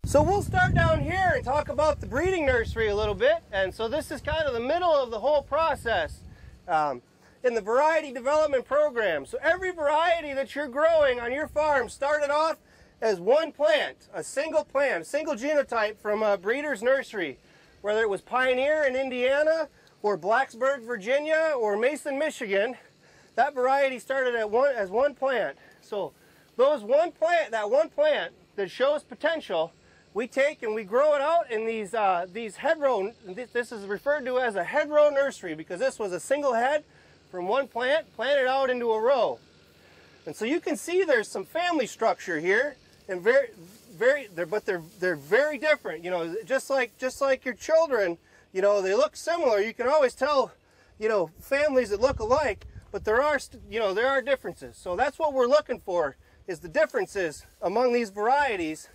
So we'll start down here and talk about the breeding nursery a little bit. And so this is kind of the middle of the whole process in the variety development program. So every variety that you're growing on your farm started off as one plant, a single genotype from a breeder's nursery, whether it was Pioneer in Indiana or Blacksburg, Virginia, or Mason, Michigan. That variety started as one plant. So that one plant that shows potential, we take and we grow it out in these hedgerow. This is referred to as a hedgerow nursery because this was a single head from one plant planted out into a row. And so you can see there's some family structure here, and they're very different. You know, just like your children, you know, they look similar. You can always tell, you know, families that look alike, but there are differences. So that's what we're looking for, is the differences among these varieties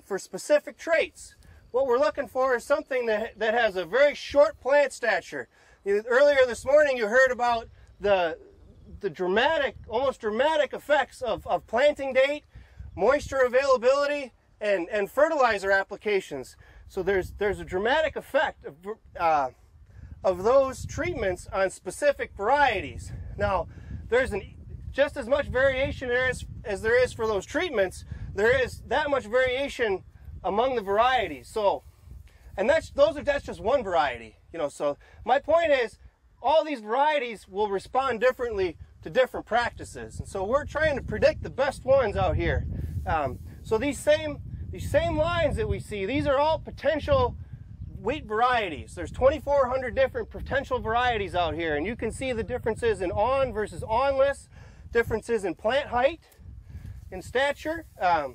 for specific traits. What we're looking for is something that has a very short plant stature. Earlier this morning you heard about the dramatic, almost dramatic effects of planting date, moisture availability, and fertilizer applications. So there's a dramatic effect of those treatments on specific varieties. Now, there's just as much variation as there is for those treatments, there is that much variation among the varieties. So, and that's just one variety, you know. So my point is, all these varieties will respond differently to different practices, and so we're trying to predict the best ones out here. So these same lines that we see, these are all potential wheat varieties. There's 2,400 different potential varieties out here, and you can see the differences in on versus onless, differences in plant height, in stature. A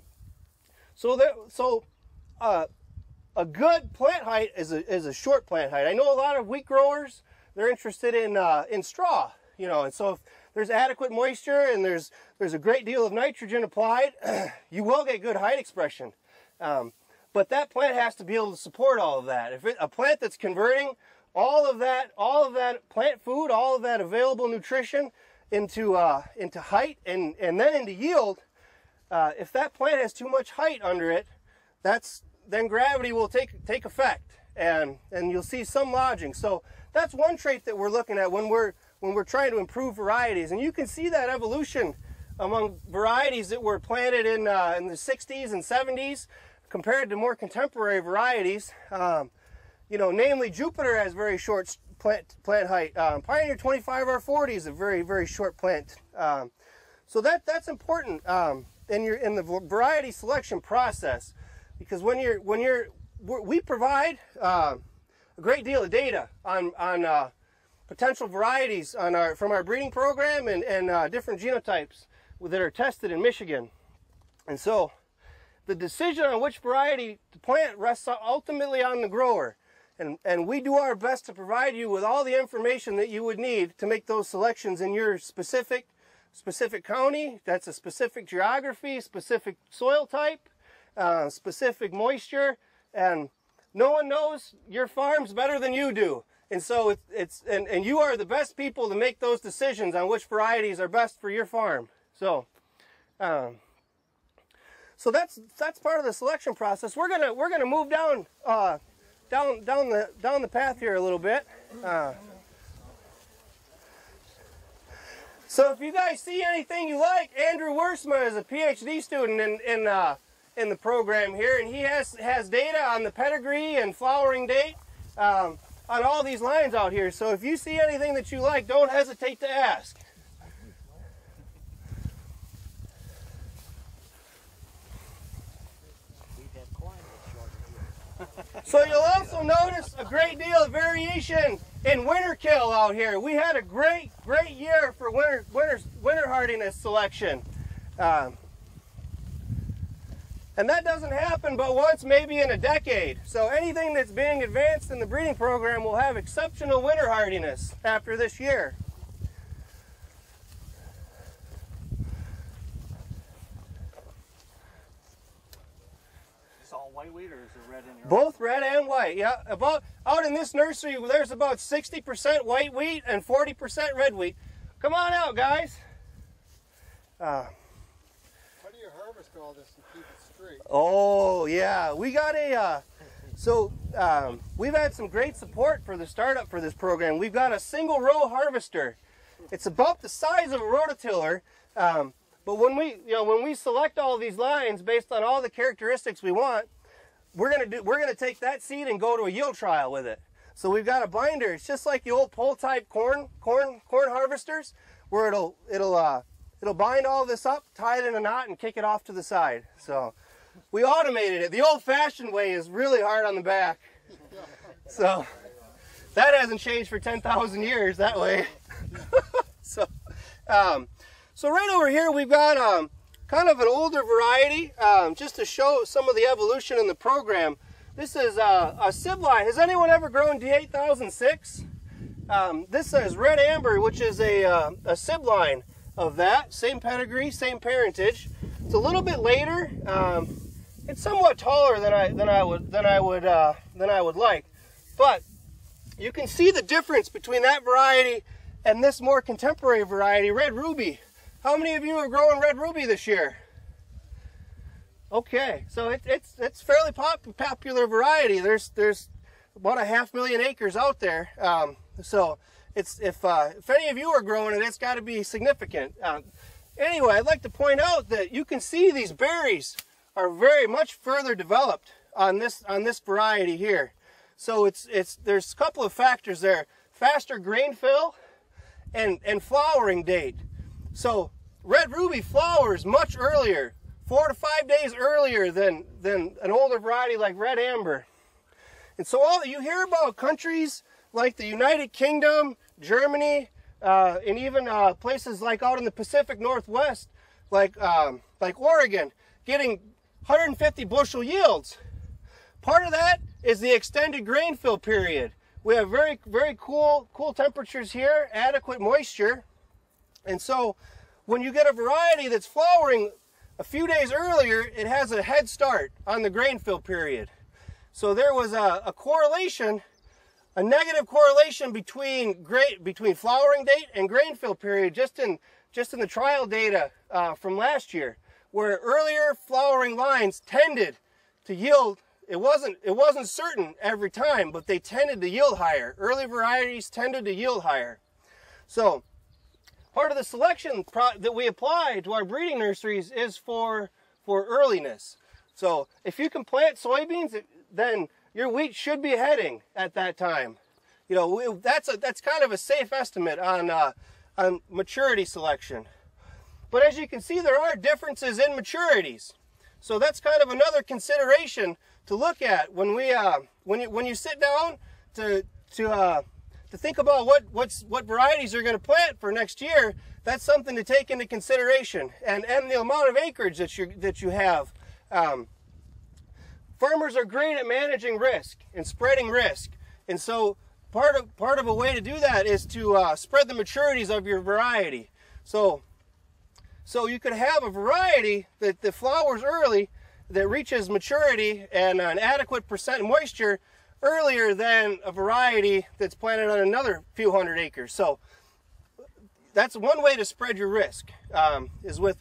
good plant height is a short plant height. I know a lot of wheat growers, they're interested in straw, you know, and so if there's adequate moisture and there's a great deal of nitrogen applied, you will get good height expression. But that plant has to be able to support all of that. If a plant that's converting all of that plant food, all of that available nutrition into height and then into yield, if that plant has too much height under it, then gravity will take effect, and you'll see some lodging. So that's one trait that we're looking at when we're trying to improve varieties, and you can see that evolution among varieties that were planted in the 60s and 70s compared to more contemporary varieties. You know, namely Jupiter has very short plant height. Pioneer 25R40 is a very, very short plant. So that's important in the variety selection process, because we provide a great deal of data on potential varieties from our breeding program and different genotypes that are tested in Michigan. And so the decision on which variety to plant rests ultimately on the grower. And we do our best to provide you with all the information that you would need to make those selections in your specific county. That's a specific geography, specific soil type, specific moisture, and no one knows your farms better than you do. And so and you are the best people to make those decisions on which varieties are best for your farm. So so that's part of the selection process. We're gonna move down the path here a little bit. So if you guys see anything you like, Andrew Wiersma is a PhD student in the program here, and he has data on the pedigree and flowering date on all these lines out here. So if you see anything that you like, don't hesitate to ask. So you'll also notice a great deal of variation in winter kill out here. We had a great year for winter hardiness selection. And that doesn't happen but once, maybe in a decade. So anything that's being advanced in the breeding program will have exceptional winter hardiness after this year. White wheat, or is it red in your Both red and white, yeah. Out in this nursery, there's about 60% white wheat and 40% red wheat. Come on out, guys. What do you harvest all this and keep it straight? Oh yeah, we got a we've had some great support for the startup for this program. We've got a single row harvester. It's about the size of a rototiller, but when we select all these lines based on all the characteristics we want, we're gonna take that seed and go to a yield trial with it. So we've got a binder. It's just like the old pole type corn harvesters, where it'll bind all this up, tie it in a knot, and kick it off to the side. So we automated it. The old-fashioned way is really hard on the back. So that hasn't changed for 10,000 years that way. So right over here we've got kind of an older variety, just to show some of the evolution in the program. This is a sibline. Has anyone ever grown D8006? This is red amber, which is a sibline of that. Same pedigree, same parentage. It's a little bit later. It's somewhat taller than I would like, but you can see the difference between that variety and this more contemporary variety, red ruby. How many of you are growing red ruby this year? Okay, so it's fairly popular variety. There's about 500,000 acres out there. So if any of you are growing it, it's got to be significant. Anyway, I'd like to point out that you can see these berries are very much further developed on this variety here. So there's a couple of factors there: faster grain fill and flowering date. So red ruby flowers much earlier, 4 to 5 days earlier than an older variety like red amber. And so all that you hear about countries like the United Kingdom, Germany, and even places like out in the Pacific Northwest, like Oregon, getting 150 bushel yields. Part of that is the extended grain fill period. We have very, very cool temperatures here, adequate moisture. And so when you get a variety that's flowering a few days earlier, it has a head start on the grain fill period. So there was a correlation, a negative correlation between flowering date and grain fill period just in the trial data from last year, where earlier flowering lines tended to yield. It wasn't certain every time, but they tended to yield higher. Early varieties tended to yield higher. So part of the selection that we apply to our breeding nurseries is for earliness. So if you can plant soybeans, then your wheat should be heading at that time. You know, that's kind of a safe estimate on maturity selection. But as you can see, there are differences in maturities. So that's kind of another consideration to look at when you sit down to think about what varieties you're going to plant for next year. That's something to take into consideration, and the amount of acreage that you have. Farmers are great at managing risk and spreading risk, and so part of a way to do that is to spread the maturities of your variety. So you could have a variety that flowers early, that reaches maturity and an adequate percent moisture earlier than a variety that's planted on another few hundred acres. So that's one way to spread your risk, is with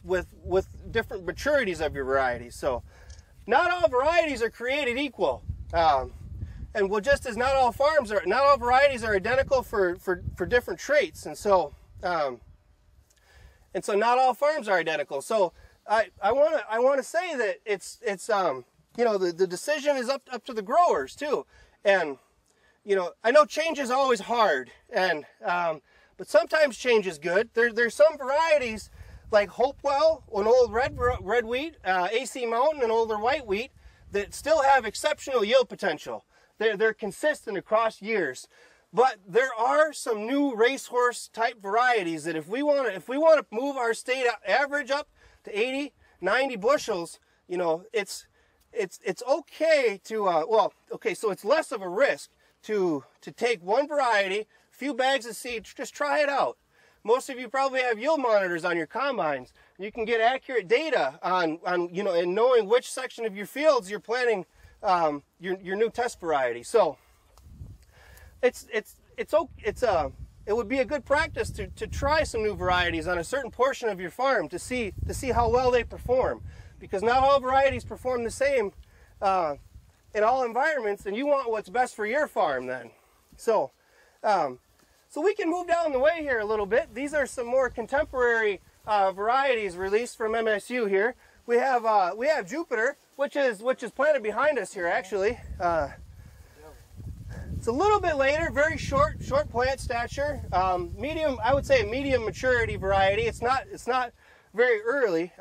different maturities of your varieties. So not all varieties are created equal, and well, just as not all varieties are identical for different traits, and so not all farms are identical. So I want to say that it's you know, the decision is up to the growers too. And you know, I know change is always hard, and but sometimes change is good. There's some varieties like Hopewell, an old red wheat, AC Mountain, an older white wheat, that still have exceptional yield potential. They're consistent across years. But there are some new racehorse type varieties that if we want to move our state average up to 80, 90 bushels, you know, it's okay to so it's less of a risk to take one variety, a few bags of seed, just try it out. Most of you probably have yield monitors on your combines. You can get accurate data on you know, and knowing which section of your fields you're planting your new test variety. So it's it would be a good practice to try some new varieties on a certain portion of your farm to see how well they perform, because not all varieties perform the same in all environments, and you want what's best for your farm then. So so we can move down the way here a little bit. These are some more contemporary varieties released from MSU here. We have Jupiter, which is planted behind us here actually. It's a little bit later, very short plant stature, medium. I would say a medium maturity variety. It's not very early.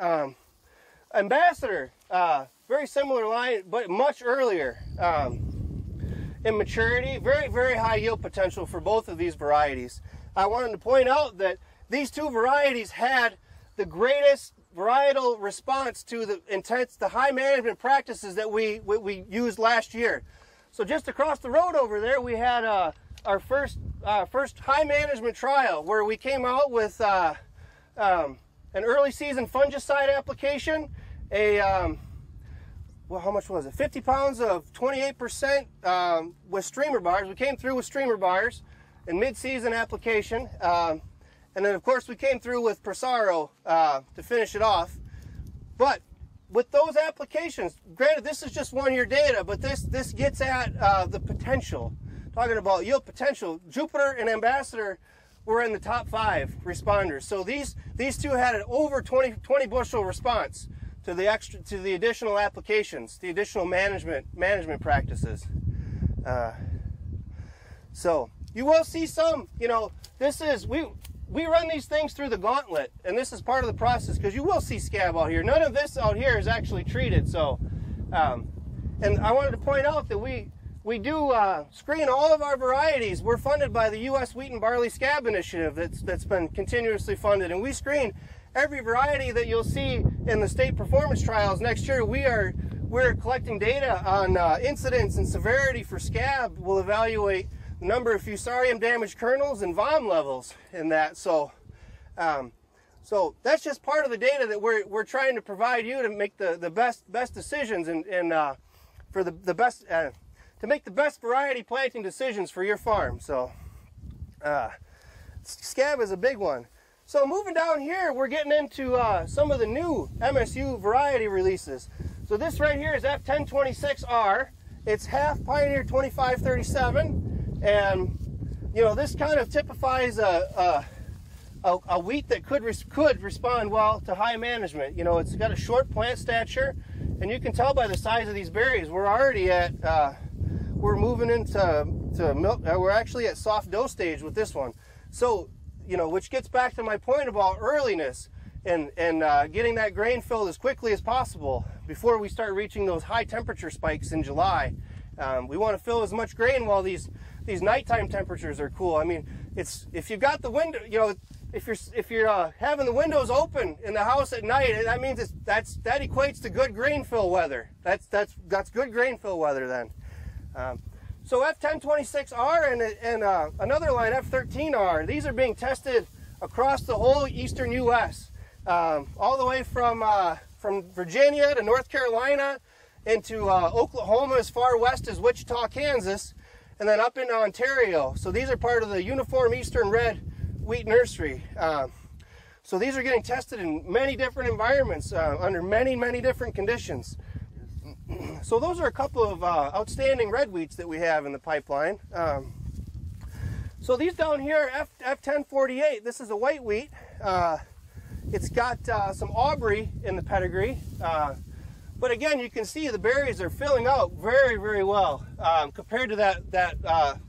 Ambassador, very similar line, but much earlier in maturity. Very high yield potential for both of these varieties. I wanted to point out that these two varieties had the greatest varietal response to the high management practices that we used last year. So just across the road over there, we had our first high management trial where we came out with an early season fungicide application. Well, how much was it? 50 pounds of 28% with streamer bars. We came through with streamer bars in mid-season application. And then, of course, we came through with Prosaro to finish it off. But with those applications, granted, this is just 1 year data, but this gets at the potential. Talking about yield potential, Jupiter and Ambassador were in the top 5 responders. So these two had an over 20 bushel response to the additional applications, the additional management practices. So you will see some, you know, we run these things through the gauntlet, and this is part of the process, because you will see scab out here. None of this out here is actually treated. So, and I wanted to point out that we do screen all of our varieties. We're funded by the U.S. Wheat and Barley Scab Initiative that's been continuously funded, and we screen every variety that you'll see in the state performance trials next year. We're collecting data on incidence and severity for scab. We'll evaluate the number of fusarium damaged kernels and VOM levels in that. So that's just part of the data that we're trying to provide you to make the best decisions and for the best to make the best variety planting decisions for your farm. So scab is a big one. So moving down here, we're getting into some of the new MSU variety releases. So this right here is F1026R. It's half Pioneer 2537. And, you know, this kind of typifies a wheat that could respond well to high management. You know, it's got a short plant stature, and you can tell by the size of these berries. We're already at, we're moving into milk. We're actually at soft dough stage with this one. So, you know, which gets back to my point about earliness and getting that grain filled as quickly as possible before we start reaching those high temperature spikes in July. We want to fill as much grain while these nighttime temperatures are cool. I mean, if you've got the window, you know, if you're having the windows open in the house at night, that means that equates to good grain fill weather. That's good grain fill weather then. So F1026R and another line, F13R, these are being tested across the whole eastern U.S., all the way from Virginia to North Carolina into Oklahoma, as far west as Wichita, Kansas, and then up into Ontario. So these are part of the Uniform Eastern Red Wheat Nursery. So these are getting tested in many different environments under many different conditions. So those are a couple of outstanding red wheats that we have in the pipeline. So these down here, F1048, this is a white wheat. It's got some Aubrey in the pedigree. But again, you can see the berries are filling out very well compared to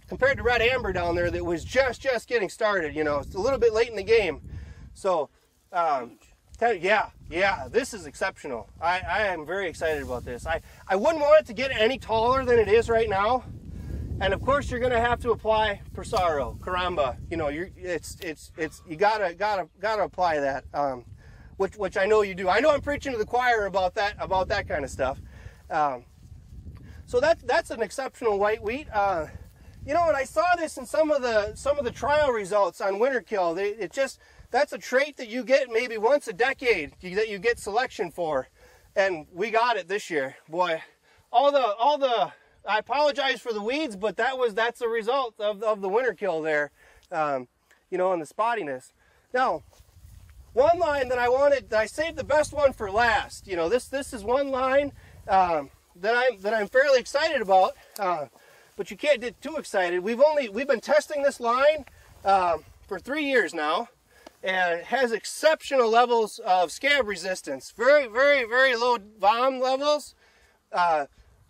compared to red amber down there that was just getting started. You know, it's a little bit late in the game. So yeah, this is exceptional. I am very excited about this. I wouldn't want it to get any taller than it is right now. And of course, you're going to have to apply Prosaro, Caramba. You know, you gotta apply that. Which I know you do. I know I'm preaching to the choir about that kind of stuff. So that's an exceptional white wheat. You know, and I saw this in some of the trial results on winter kill. That's a trait that you get maybe once a decade that you get selection for, and we got it this year. Boy, all the I apologize for the weeds, but that's a result of the winter kill there. you know, and the spottiness. Now, one line that I saved the best one for last. You know, this is one line that I'm fairly excited about, but you can't get too excited. We've been testing this line for 3 years now, and it has exceptional levels of scab resistance. Very, very, very low VOM levels.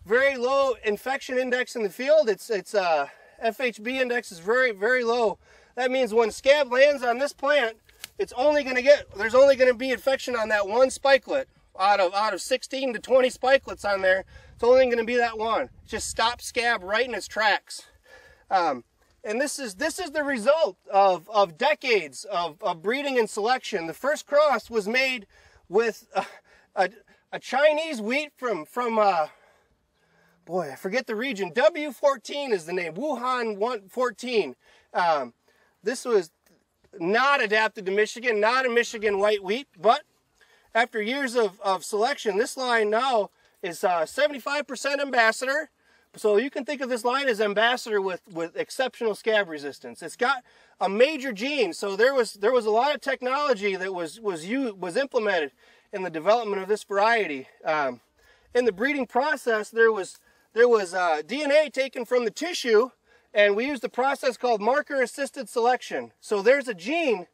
Very low infection index in the field. Its FHB index is very, very low. That means when scab lands on this plant, there's only going to be infection on that one spikelet. Out of 16 to 20 spikelets on there, it's only going to be that one. It just stops scab right in its tracks. And this is the result of decades of breeding and selection. The first cross was made with a Chinese wheat from boy, I forget the region. W14 is the name. Wuhan 14. This was not adapted to Michigan, not a Michigan white wheat, but after years of selection, this line now is 75% ambassador. So you can think of this line as ambassador with exceptional scab resistance. It's got a major gene, so there was a lot of technology that was implemented in the development of this variety. In the breeding process, there was DNA taken from the tissue, and we used a process called marker-assisted selection. So there's a gene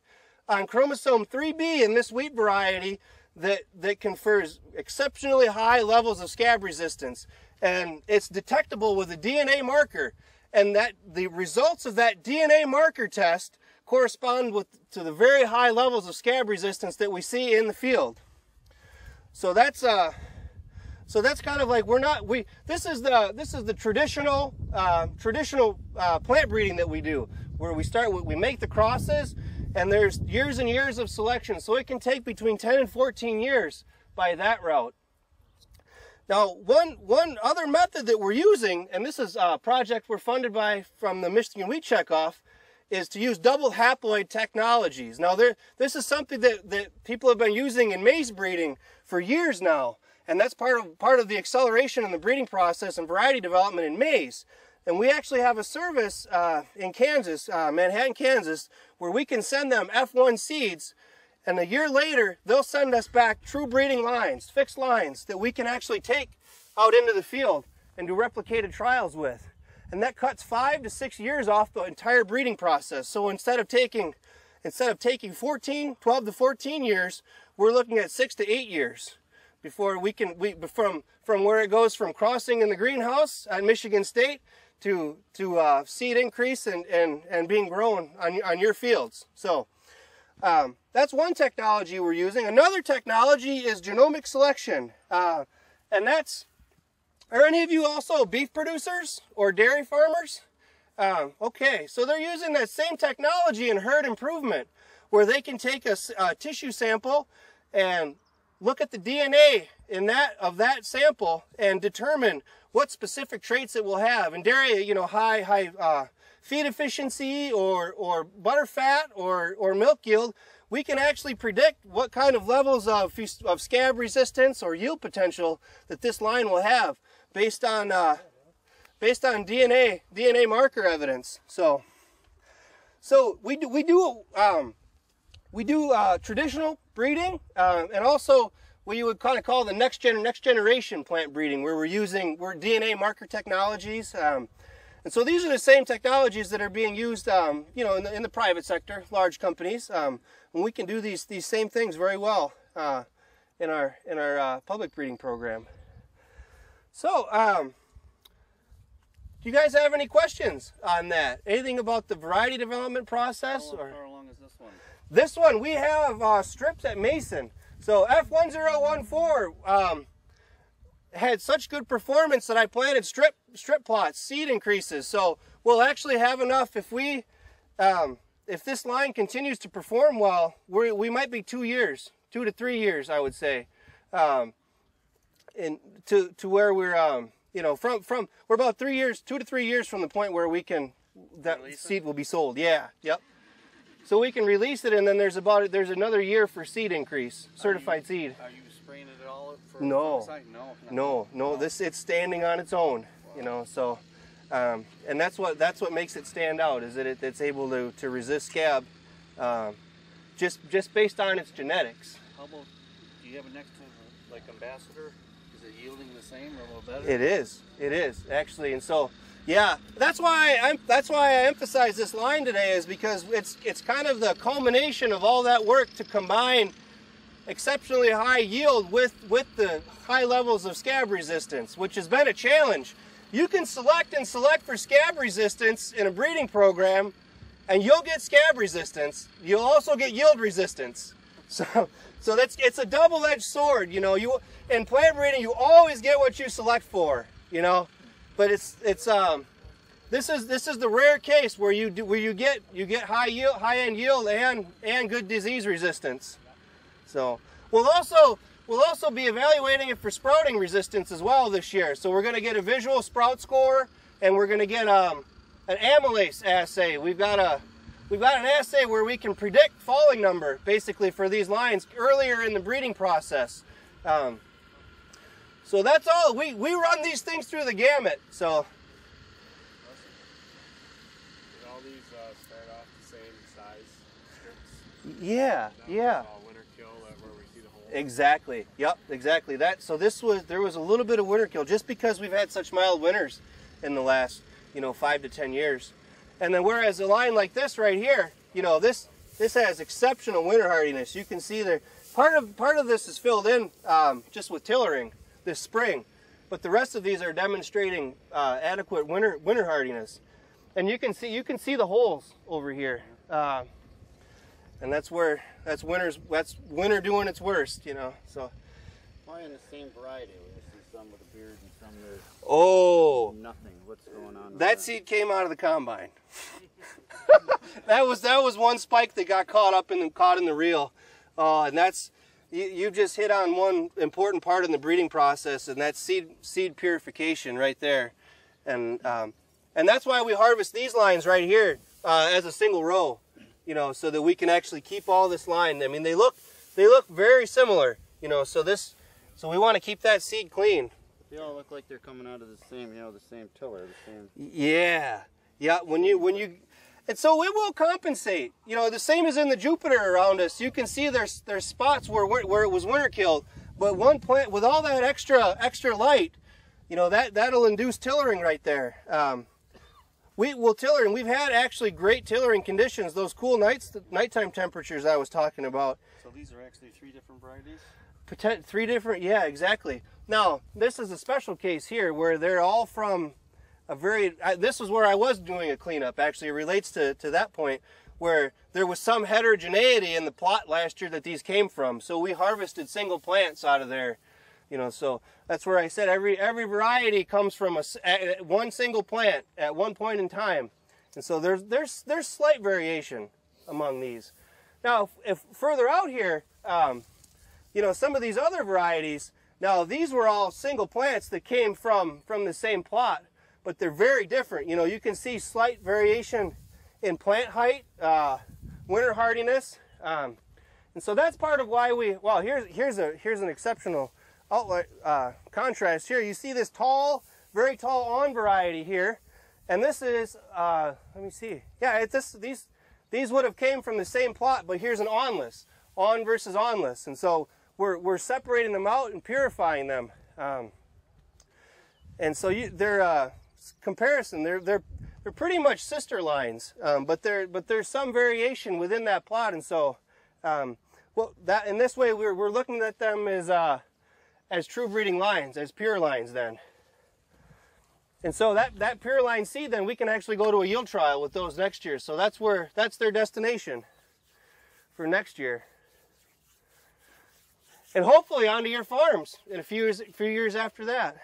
on chromosome 3B in this wheat variety that confers exceptionally high levels of scab resistance, and it's detectable with a DNA marker, and that the results of that DNA marker test correspond to the very high levels of scab resistance that we see in the field. So that's kind of like this is the traditional plant breeding that we do, where we make the crosses, and there's years and years of selection, so it can take between 10 and 14 years by that route. Now, one other method that we're using, and this is a project we're funded from the Michigan Wheat Checkoff, is to use double haploid technologies. Now, this is something that people have been using in maize breeding for years now, and that's part of the acceleration in the breeding process and variety development in maize. And we actually have a service in Kansas, Manhattan, Kansas, where we can send them F1 seeds, and a year later, they'll send us back true breeding lines, fixed lines, that we can actually take out into the field and do replicated trials with. And that cuts 5 to 6 years off the entire breeding process. So instead of taking 12 to 14 years, we're looking at 6 to 8 years before from where it goes from crossing in the greenhouse at Michigan State to seed increase and being grown on your fields. So that's one technology we're using. Another technology is genomic selection, and that's, are any of you also beef producers or dairy farmers? Okay, so they're using that same technology in herd improvement, where they can take a tissue sample and look at the DNA of that sample and determine what specific traits it will have. In dairy, you know, high feed efficiency or butter fat or milk yield, we can actually predict what kind of levels of scab resistance or yield potential that this line will have based on DNA marker evidence. So we do traditional breeding, and also what you would kind of call the next generation plant breeding, where we're DNA marker technologies. And so these are the same technologies that are being used, you know, in the private sector, large companies. And we can do these same things very well in our public breeding program. So, do you guys have any questions on that? Anything about the variety development process? How far along is this one? This one, we have strips at Mason. So F1014 had such good performance that I planted strip plots, seed increases. So we'll actually have enough if this line continues to perform well. We might be 2 to 3 years, I would say, to where we're you know, we're about 2 to 3 years from the point where that seed will be sold. Yeah, yep. So we can release it, and then there's another year for seed increase, certified seed. Are you spraying it at all for No. fungicide? No. No. It's standing on its own, you know. So And that's what makes it stand out, is that it's able to resist scab, just based on its genetics. How about, do you have it next to like Ambassador? Is it yielding the same or a little better? It is actually, and so yeah, that's why I emphasize this line today, is because it's kind of the culmination of all that work to combine exceptionally high yield with the high levels of scab resistance, which has been a challenge. You can select for scab resistance in a breeding program, and you'll get scab resistance. You'll also get yield resistance. So it's a double-edged sword. You know, in plant breeding, you always get what you select for. You know, but this is the rare case where you get high end yield and good disease resistance. So we'll also be evaluating it for sprouting resistance as well this year. So we're going to get a visual sprout score, and we're going to get an amylase assay. We've got an assay where we can predict falling number basically for these lines earlier in the breeding process. So that's all. We run these things through the gamut. So. Did all these start off the same size strips? Yeah, yeah. Winter kill, where we see the hole. Exactly. Yep, exactly that. So there was a little bit of winter kill just because we've had such mild winters in the last 5 to 10 years. And then whereas a line like this right here, this has exceptional winter hardiness. You can see there part of this is filled in just with tillering this spring, but the rest of these are demonstrating adequate winter hardiness. And you can see the holes over here, and that's winter doing its worst, So. Probably in the same variety. We see some with a beard and some with nothing. What's going on? That seed came out of the combine. that was one spike that got caught in the reel, and that's. You just hit on one important part in the breeding process, and that's seed purification right there, and that's why we harvest these lines right here as a single row, so that we can actually keep all this line. I mean, they look very similar, so we want to keep that seed clean. They all look like they're coming out of the same, the same tiller, the same. Yeah. When you. And so it will compensate. The same as in the Jupiter around us. You can see there's spots where it was winter killed, but one plant with all that extra light, that'll induce tillering right there. We will tiller, and we've had actually great tillering conditions. Those cool nighttime temperatures I was talking about. So these are actually 3 different varieties? 3 different, yeah, exactly. Now this is a special case here where they're all from. This was where I was doing a cleanup. Actually, it relates to that point where there was some heterogeneity in the plot last year that these came from. So we harvested single plants out of there, So that's where I said every variety comes from one single plant at one point in time, and so there's slight variation among these. Now, if further out here, some of these other varieties. Now these were all single plants that came from the same plot. But they're very different. You can see slight variation in plant height, winter hardiness, and so that's part of why here's an exceptional outlet contrast here. You see this very tall on variety here, and this is let me see. Yeah, these would have came from the same plot, but here's an onless, on versus onless, and so we're separating them out and purifying them, and so they're. Comparison, they're pretty much sister lines, but there's some variation within that plot, and so in this way we're looking at them as true breeding lines, as pure lines then. And so that pure line seed, then we can actually go to a yield trial with those next year. So that's their destination for next year, and hopefully onto your farms in a few years after that.